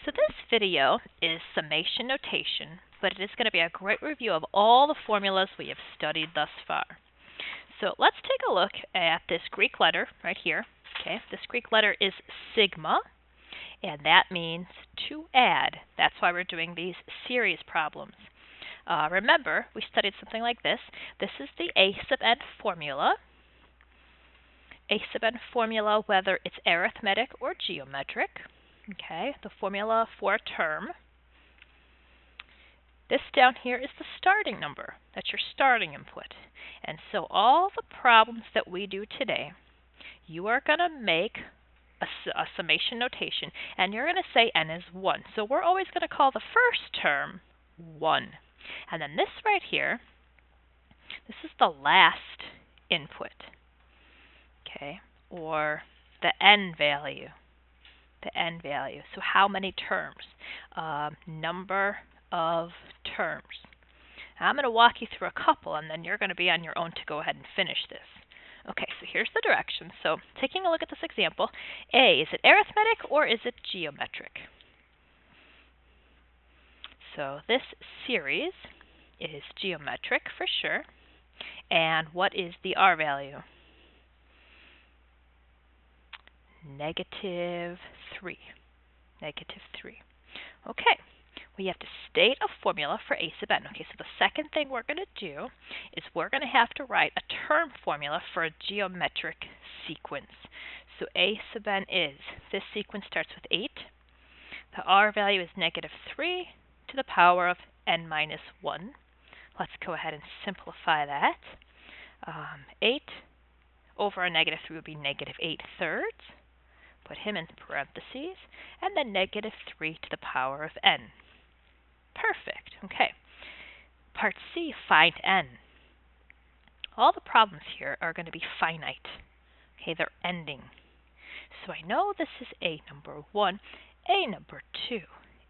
So this video is summation notation, but it is going to be a great review of all the formulas we have studied thus far. So let's take a look at this Greek letter right here. Okay, this Greek letter is sigma, and that means to add. That's why we're doing these series problems. Remember, we studied something like this. This is the A sub n formula. A sub n formula, whether it's arithmetic or geometric. Okay, the formula for a term. This down here is the starting number. That's your starting input. And so all the problems that we do today, you are going to make a summation notation, and you're going to say n is 1. So we're always going to call the first term 1. And then this right here, this is the last input, okay, or the n value. The n value. So how many terms? Number of terms. Now, I'm going to walk you through a couple, and then you're going to be on your own to go ahead and finish this. Okay, so here's the directions. So taking a look at this example, A, is it arithmetic or is it geometric? So this series is geometric for sure. And what is the R value? -3. -3. Okay, we have to state a formula for A sub n. Okay, so the second thing we're going to do is we're going to have to write a term formula for a geometric sequence. So A sub n is, this sequence starts with 8. The R value is -3 to the power of n minus 1. Let's go ahead and simplify that. 8 over a -3 would be -8/3. Put him in parentheses, and then -3 to the power of n. Perfect. Okay. Part C, find n. All the problems here are going to be finite. Okay, they're ending. So I know this is A number 1, A number 2,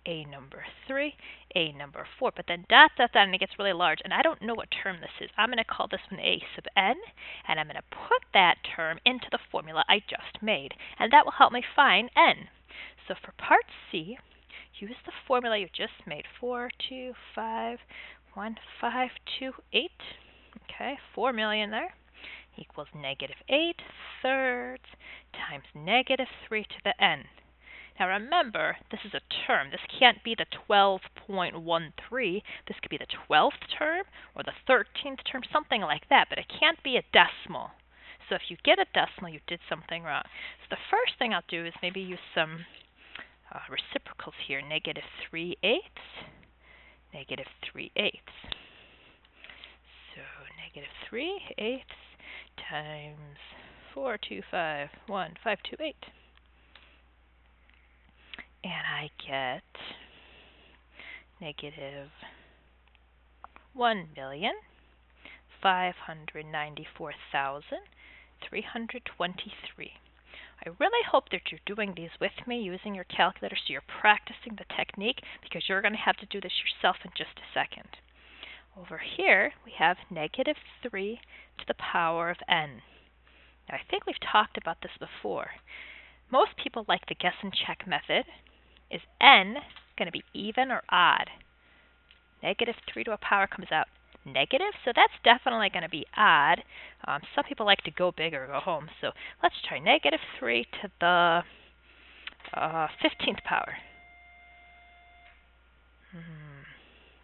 A number 3, A number 4, but then dot, dot, dot, and it gets really large, and I don't know what term this is. I'm going to call this one A sub n, and I'm going to put that term into the formula I just made, and that will help me find n. So for part C, use the formula you just made, 4, 2, 5, 1, 5, 2, 8. Okay, 4 million there equals -8/3 times -3 to the n. Now remember, this is a term. This can't be the 12.13. This could be the 12th term or the 13th term, something like that, but it can't be a decimal. So if you get a decimal, you did something wrong. So the first thing I'll do is maybe use some reciprocals here, -3/8, -3/8. So -3/8 times 4, 2, 5, 1, 5, 2, 8. And I get -1,594,323. I really hope that you're doing these with me using your calculator, so you're practicing the technique, because you're going to have to do this yourself in just a second. Over here, we have -3 to the power of n. Now, I think we've talked about this before. Most people like the guess and check method. Is n going to be even or odd? -3 to a power comes out negative, so that's definitely going to be odd. Some people like to go big or go home, so let's try -3 to the 15th power.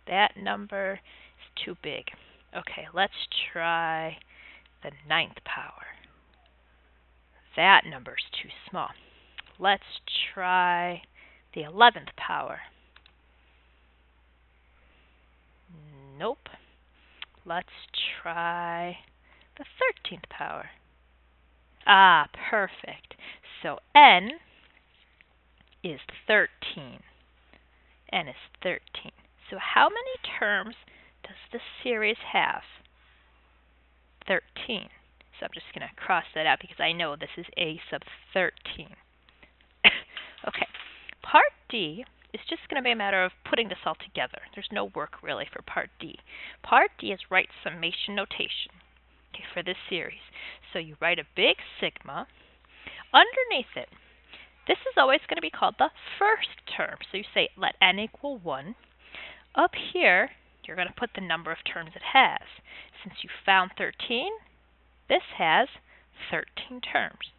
That number is too big. Okay, let's try the 9th power. That number is too small. Let's try the 11th power. Nope. Let's try the 13th power. Ah, perfect. So n is 13. N is 13. So how many terms does this series have? 13. So I'm just going to cross that out because I know this is A sub 13. Okay. Part D is just going to be a matter of putting this all together. There's no work really for Part D. Part D is write summation notation, okay, for this series. So you write a big sigma. Underneath it, This is always going to be called the first term. So you say let n equal 1. Up here, you're going to put the number of terms it has. Since you found 13, this has 13 terms.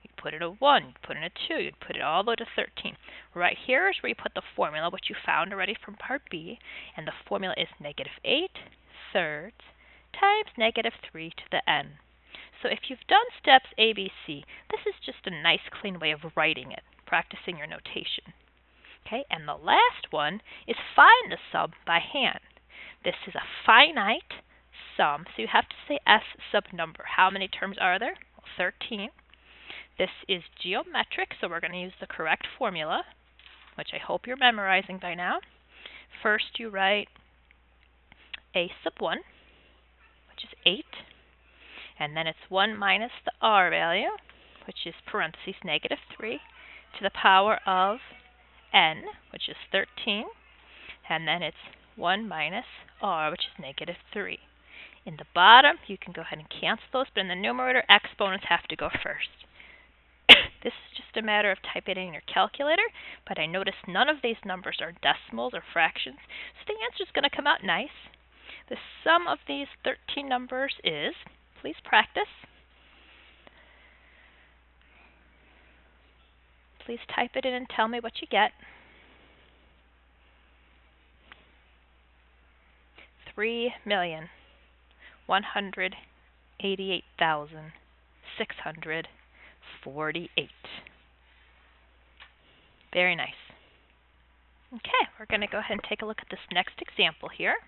You'd put in a 1, you'd put in a 2, you'd put it all the way to 13. Right here is where you put the formula, which you found already from Part B, and the formula is -8 thirds times -3 to the n. So if you've done steps A, B, C, this is just a nice clean way of writing it, practicing your notation. Okay, and the last one is find the sum by hand. This is a finite sum, so you have to say S sub number. How many terms are there? Well, 13. This is geometric, so we're going to use the correct formula, which I hope you're memorizing by now. First, you write A sub 1, which is 8. And then it's 1 minus the r value, which is parentheses -3, to the power of n, which is 13. And then it's 1 minus r, which is -3. In the bottom, you can go ahead and cancel those, but in the numerator, exponents have to go first. This is just a matter of typing it in your calculator, but I notice none of these numbers are decimals or fractions, so the answer is going to come out nice. The sum of these 13 numbers is, please practice. Please type it in and tell me what you get. 3,188,648. Very nice. Okay, we're going to go ahead and take a look at this next example here,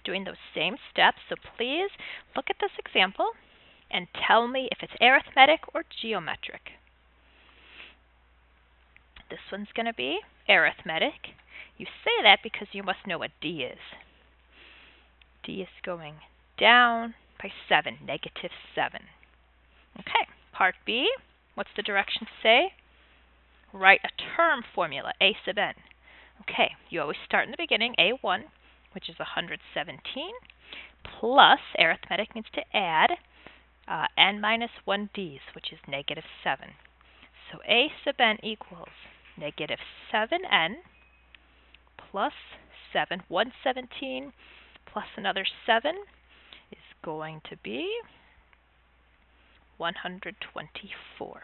doing those same steps. So please look at this example and tell me if it's arithmetic or geometric. This one's going to be arithmetic. You say that because you must know what D is. D is going down by 7, -7. Okay, part B, what's the directions say? Write a term formula, A sub n. Okay, you always start in the beginning, A1, which is 117, plus, arithmetic means to add, n minus 1 d's, which is -7. So A sub n equals -7n plus 7. 117 plus another 7 is going to be 124.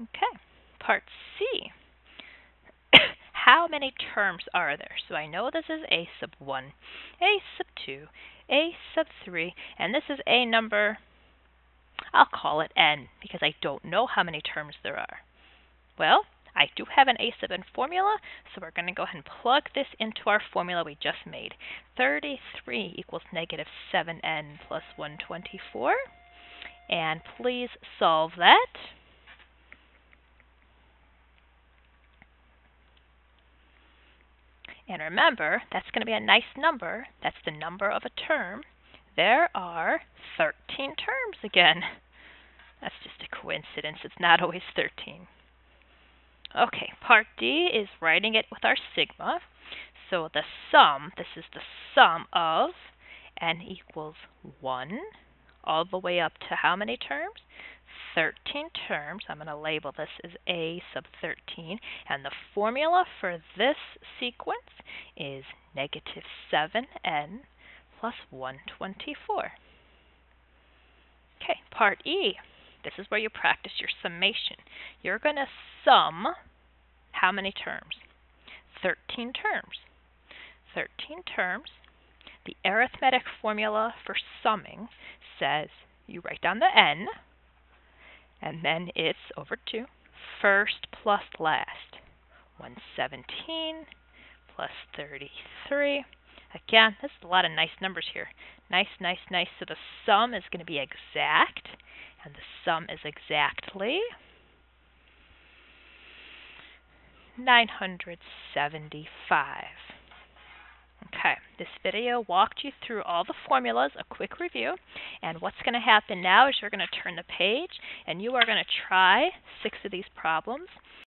Okay, part C. How many terms are there? So I know this is A sub 1, A sub 2, A sub 3, and this is A number, I'll call it n, because I don't know how many terms there are. Well, I do have an A sub n formula, so we're going to go ahead and plug this into our formula we just made. 33 equals -7n plus 124. And please solve that. And remember, that's going to be a nice number. That's the number of a term. There are 13 terms again. That's just a coincidence. It's not always 13. Okay, part D is writing it with our sigma. So the sum, this is the sum of n equals 1 all the way up to how many terms? 13 terms. I'm going to label this as A sub 13. And the formula for this sequence is -7n plus 124. Okay, part E. This is where you practice your summation. You're going to sum how many terms? 13 terms. 13 terms. The arithmetic formula for summing says you write down the n, and then it's over 2. First plus last. 117 plus 33. Again, this is a lot of nice numbers here. Nice, nice, nice. So the sum is going to be exact, and the sum is exactly 975. Okay, this video walked you through all the formulas, a quick review, and what's going to happen now is you're going to turn the page and you are going to try 6 of these problems.